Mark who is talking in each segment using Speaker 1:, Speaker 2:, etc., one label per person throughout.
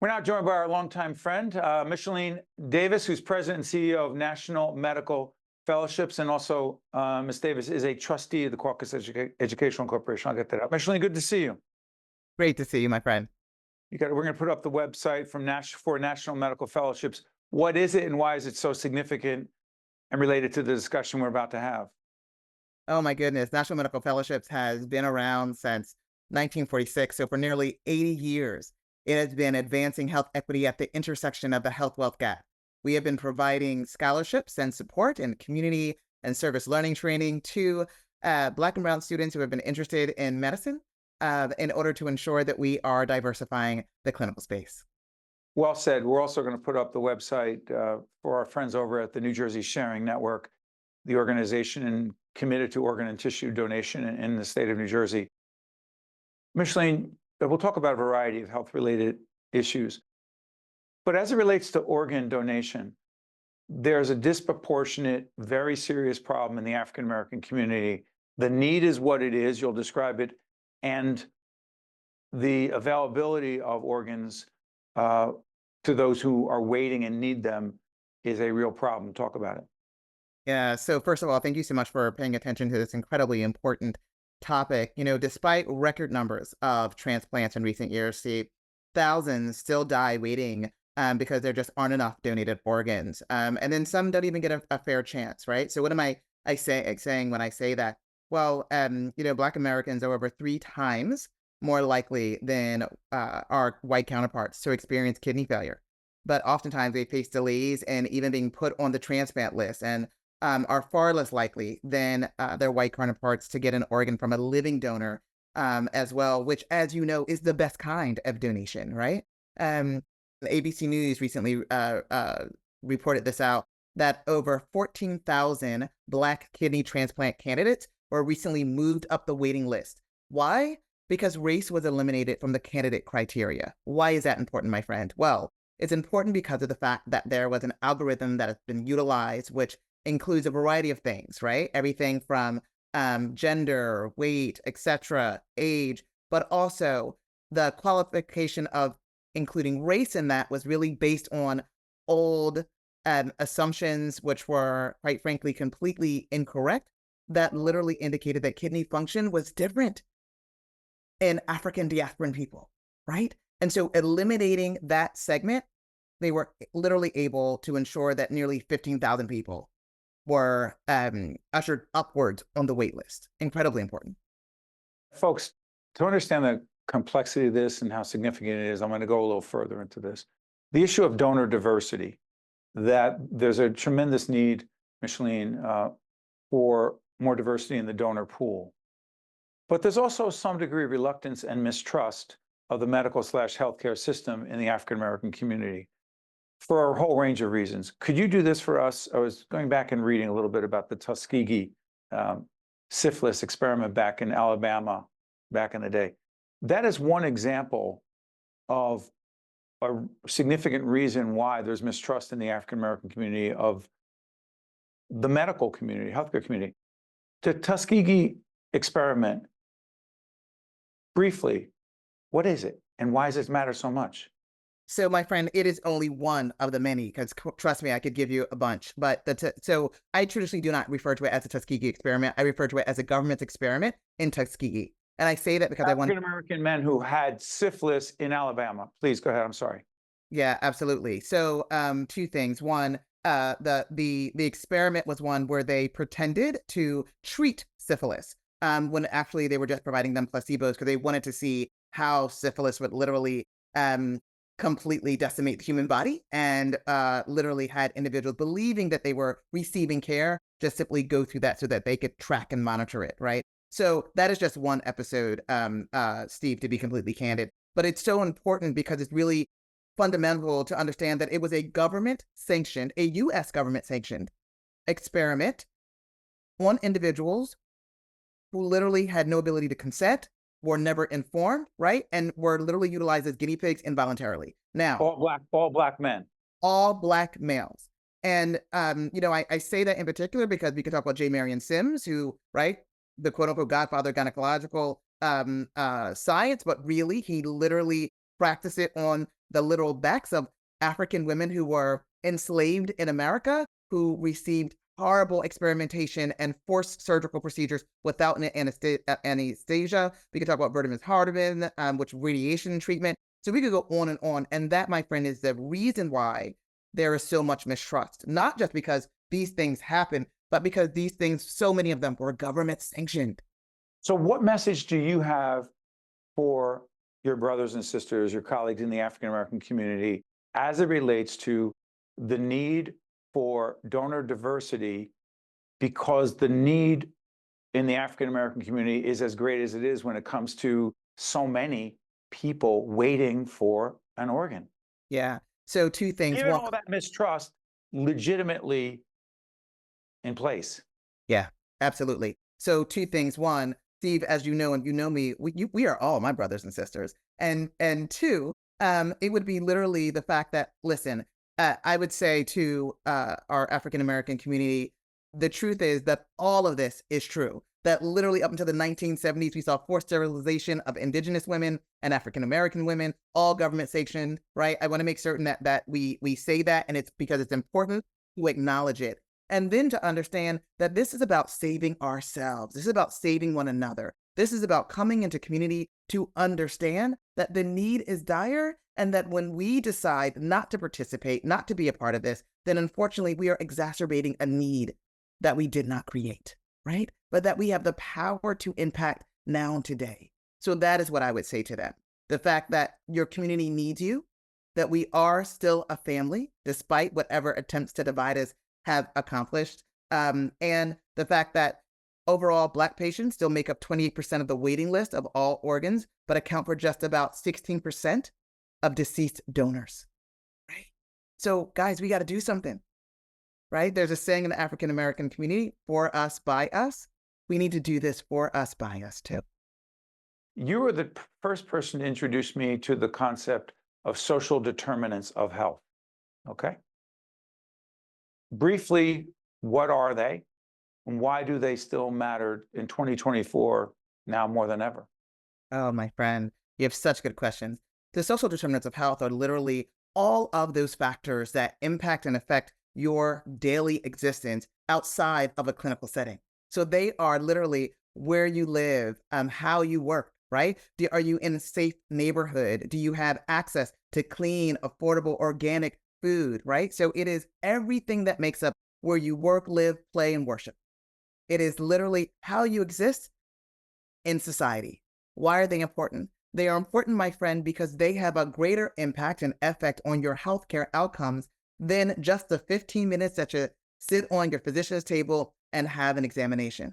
Speaker 1: We're now joined by our longtime friend, Micheline Davis, who's president and CEO of National Medical Fellowships, and also Ms. Davis is a trustee of the Caucus Educational Corporation. I'll get that out. Micheline, good to see you.
Speaker 2: Great to see you, my friend.
Speaker 1: We're going to put up the website for National Medical Fellowships. What is it and why is it so significant and related to the discussion we're about to have?
Speaker 2: Oh my goodness, National Medical Fellowships has been around since 1946, so for nearly 80 years, it has been advancing health equity at the intersection of the health-wealth gap. We have been providing scholarships and support and community and service learning training to Black and Brown students who have been interested in medicine in order to ensure that we are diversifying the clinical space.
Speaker 1: Well said. We're also going to put up the website for our friends over at the New Jersey Sharing Network, the organization committed to organ and tissue donation in the state of New Jersey. Micheline, we'll talk about a variety of health-related issues, but as it relates to organ donation, there's a disproportionate, very serious problem in the African-American community. The need is what it is, you'll describe it, and the availability of organs to those who are waiting and need them is a real problem. Talk about it.
Speaker 2: Yeah, so first of all, thank you so much for paying attention to this incredibly important topic. You know, despite record numbers of transplants in recent years, see, thousands still die waiting because there just aren't enough donated organs. And then some don't even get a fair chance, right? So what am I saying when I say that? Well, Black Americans are over 3 times more likely than our white counterparts to experience kidney failure. But oftentimes they face delays and even being put on the transplant list and are far less likely than their white counterparts to get an organ from a living donor as well, which, as you know, is the best kind of donation, right? The ABC News recently reported this out, that over 14,000 Black kidney transplant candidates were recently moved up the waiting list. Why? Because race was eliminated from the candidate criteria. Why is that important, my friend? Well, it's important because of the fact that there was an algorithm that has been utilized, which includes a variety of things, right? Everything from gender, weight, etc., age, but also the qualification of including race in that was really based on old assumptions, which were, quite frankly, completely incorrect, that literally indicated that kidney function was different in African diasporan people, right? And so eliminating that segment, they were literally able to ensure that nearly 15,000 people were ushered upwards on the wait list. Incredibly important.
Speaker 1: Folks, to understand the complexity of this and how significant it is, I'm going to go a little further into this. The issue of donor diversity, that there's a tremendous need, Micheline, for more diversity in the donor pool. But there's also some degree of reluctance and mistrust of the medical/healthcare system in the African-American community for a whole range of reasons. Could you do this for us? I was going back and reading a little bit about the Tuskegee syphilis experiment back in Alabama back in the day. That is one example of a significant reason why there's mistrust in the African-American community of the medical community, healthcare community. The Tuskegee experiment, briefly, what is it and why does it matter so much?
Speaker 2: So, my friend, it is only one of the many, because trust me, I could give you a bunch. But so I traditionally do not refer to it as a Tuskegee experiment. I refer to it as a government experiment in Tuskegee. And I say that because I want
Speaker 1: African-American men who had syphilis in Alabama. Please go ahead. I'm sorry.
Speaker 2: Yeah, absolutely. So, 2 things. One, the experiment was one where they pretended to treat syphilis when actually they were just providing them placebos because they wanted to see how syphilis would literally completely decimate the human body, and literally had individuals believing that they were receiving care just simply go through that so that they could track and monitor it, right? So that is just one episode, Steve, to be completely candid. But it's so important because it's really fundamental to understand that it was a government-sanctioned, a U.S. government-sanctioned experiment on individuals who literally had no ability to consent, were never informed, right? And were literally utilized as guinea pigs involuntarily. Now,
Speaker 1: all black men.
Speaker 2: All Black males. And, I say that in particular because we could talk about J. Marion Sims, who, right, the quote unquote godfather of gynecological science, but really he literally practice it on the literal backs of African women who were enslaved in America, who received horrible experimentation and forced surgical procedures without an anesthesia. We could talk about Vertimus Hardeman, which radiation treatment. So we could go on and on. And that, my friend, is the reason why there is so much mistrust, not just because these things happen, but because these things, so many of them were government sanctioned.
Speaker 1: So what message do you have for your brothers and sisters, your colleagues in the African American community, as it relates to the need for donor diversity, because the need in the African American community is as great as it is when it comes to so many people waiting for an organ?
Speaker 2: Yeah. So two things.
Speaker 1: Even
Speaker 2: One,
Speaker 1: all that mistrust legitimately in place.
Speaker 2: yeah, absolutely. So two things. One, Steve, as you know, and you know me, we are all my brothers and sisters. And two, it would be literally the fact that, listen, I would say to our African American community, the truth is that all of this is true. That literally up until the 1970s, we saw forced sterilization of indigenous women and African American women, all government sanctioned, right? I want to make certain that we say that, and it's because it's important to acknowledge it. And then to understand that this is about saving ourselves. This is about saving one another. This is about coming into community to understand that the need is dire, and that when we decide not to participate, not to be a part of this, then unfortunately we are exacerbating a need that we did not create, right? But that we have the power to impact now and today. So that is what I would say to them. The fact that your community needs you, that we are still a family, despite whatever attempts to divide us have accomplished. And the fact that overall Black patients still make up 28% of the waiting list of all organs, but account for just about 16% of deceased donors, right? So guys, we got to do something, right? There's a saying in the African American community, for us, by us. We need to do this for us, by us too.
Speaker 1: You were the first person to introduce me to the concept of social determinants of health. Okay. Briefly, what are they, and why do they still matter in 2024 now more than ever?
Speaker 2: Oh, my friend, you have such good questions. The social determinants of health are literally all of those factors that impact and affect your daily existence outside of a clinical setting. So they are literally where you live, how you work, right? Are you in a safe neighborhood? Do you have access to clean, affordable, organic food, right? So it is everything that makes up where you work, live, play, and worship. It is literally how you exist in society. Why are they important? They are important, my friend, because they have a greater impact and effect on your healthcare outcomes than just the 15 minutes that you sit on your physician's table and have an examination.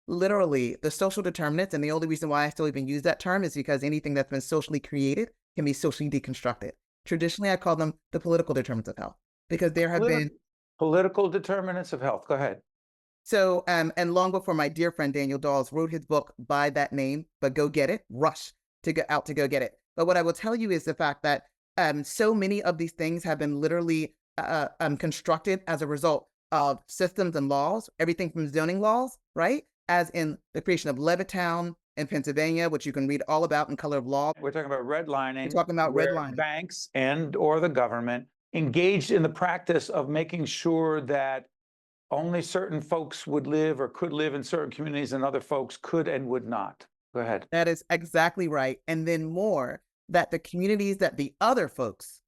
Speaker 2: Literally, the social determinants, and the only reason why I still even use that term is because anything that's been socially created can be socially deconstructed. Traditionally, I call them the political determinants of health, because there have been
Speaker 1: Political determinants of health. Go ahead.
Speaker 2: so, and long before my dear friend Daniel Dawes wrote his book by that name, but go get it, rush to go out to go get it. But what I will tell you is the fact that so many of these things have been literally constructed as a result of systems and laws, everything from zoning laws, right? As in the creation of Levittown in Pennsylvania, which you can read all about in Color of Law.
Speaker 1: We're talking about redlining.
Speaker 2: We're talking about
Speaker 1: where
Speaker 2: redlining.
Speaker 1: banks and or the government engaged in the practice of making sure that only certain folks would live or could live in certain communities and other folks could and would not. Go ahead.
Speaker 2: That is exactly right. And then more, that the communities that the other folks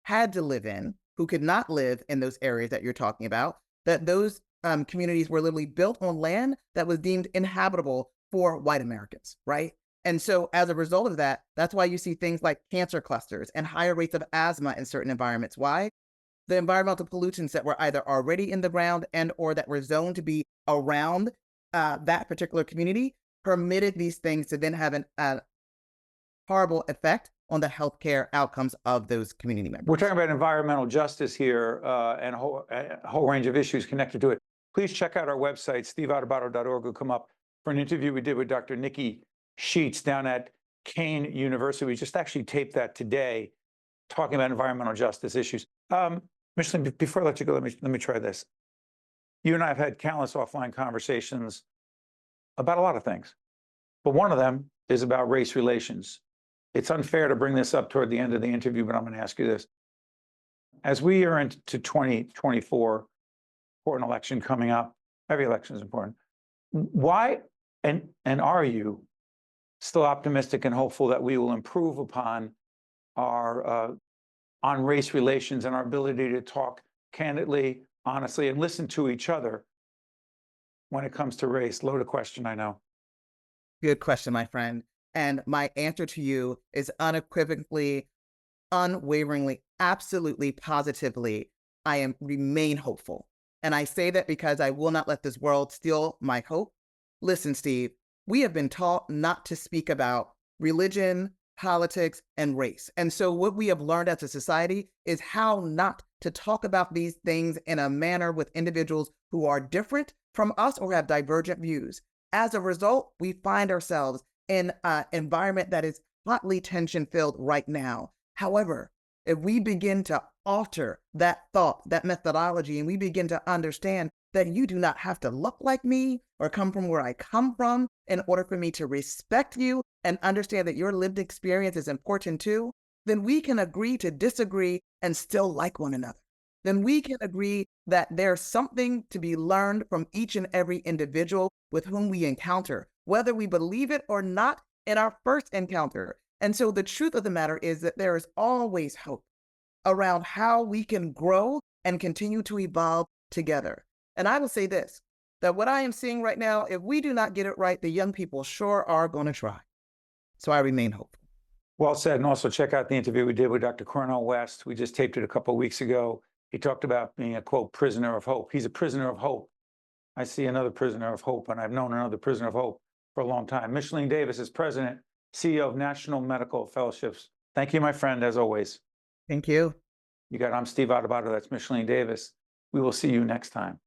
Speaker 2: had to live in, who could not live in those areas that you're talking about, that those communities were literally built on land that was deemed inhabitable for white Americans, right? And so as a result of that, that's why you see things like cancer clusters and higher rates of asthma in certain environments. Why? The environmental pollutants that were either already in the ground and or that were zoned to be around that particular community permitted these things to then have a horrible effect on the healthcare outcomes of those community members.
Speaker 1: We're talking about environmental justice here and a whole range of issues connected to it. Please check out our website, steveadubato.org. Will come up for an interview we did with Dr. Nikki Sheets down at Kane University. We just actually taped that today, talking about environmental justice issues. Micheline, before I let you go, let me try this. You and I have had countless offline conversations about a lot of things, but one of them is about race relations. it's unfair to bring this up toward the end of the interview, but I'm going to ask you this. As we are into 2024, important election coming up, every election is important. Why and are you still optimistic and hopeful that we will improve upon our on race relations and our ability to talk candidly, honestly, and listen to each other when it comes to race? Loaded question, I know.
Speaker 2: Good question, my friend. And my answer to you is unequivocally, unwaveringly, absolutely, positively, I remain hopeful. And I say that because I will not let this world steal my hope. Listen, Steve, we have been taught not to speak about religion, politics, and race. And so what we have learned as a society is how not to talk about these things in a manner with individuals who are different from us or have divergent views. As a result, we find ourselves in an environment that is hotly tension-filled right now. However, if we begin to alter that thought, that methodology, and we begin to understand that you do not have to look like me or come from where I come from in order for me to respect you and understand that your lived experience is important too, then we can agree to disagree and still like one another. Then we can agree that there's something to be learned from each and every individual with whom we encounter, whether we believe it or not in our first encounter. And so the truth of the matter is that there is always hope around how we can grow and continue to evolve together. And I will say this, that what I am seeing right now, if we do not get it right, the young people sure are going to try. So I remain hopeful.
Speaker 1: Well said. And also check out the interview we did with Dr. Cornel West. We just taped it a couple of weeks ago. He talked about being a, quote, prisoner of hope. He's a prisoner of hope. I see another prisoner of hope, and I've known another prisoner of hope for a long time. Micheline Davis is president, CEO of National Medical Fellowships. Thank you, my friend, as always.
Speaker 2: Thank you.
Speaker 1: You got it. I'm Steve Adubato. That's Micheline Davis. We will see you next time.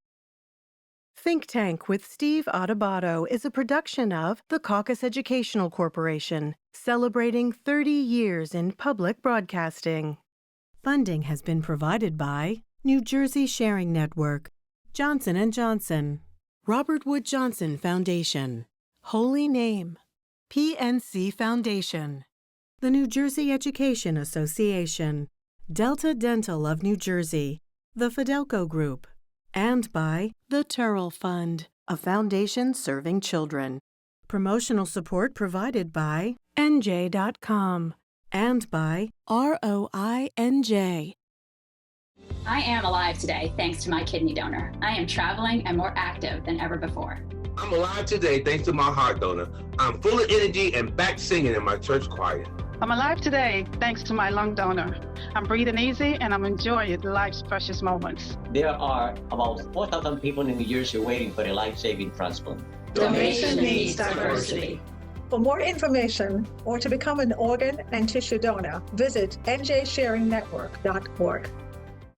Speaker 3: Think Tank with Steve Adubato is a production of the Caucus Educational Corporation, celebrating 30 years in public broadcasting. Funding has been provided by New Jersey Sharing Network, Johnson & Johnson, Robert Wood Johnson Foundation, Holy Name, PNC Foundation, the New Jersey Education Association, Delta Dental of New Jersey, the Fidelco Group, and by the Turrell Fund, a foundation serving children. Promotional support provided by NJ.com and by ROINJ.
Speaker 4: I am alive today thanks to my kidney donor. I am traveling and more active than ever before.
Speaker 5: I'm alive today thanks to my heart donor. I'm full of energy and back singing in my church choir.
Speaker 6: I'm alive today thanks to my lung donor. I'm breathing easy and I'm enjoying life's precious moments.
Speaker 7: There are about 4,000 people in New Jersey waiting for a life-saving transplant.
Speaker 8: Donation needs diversity. For more information or to become an organ and tissue donor, visit njsharingnetwork.org.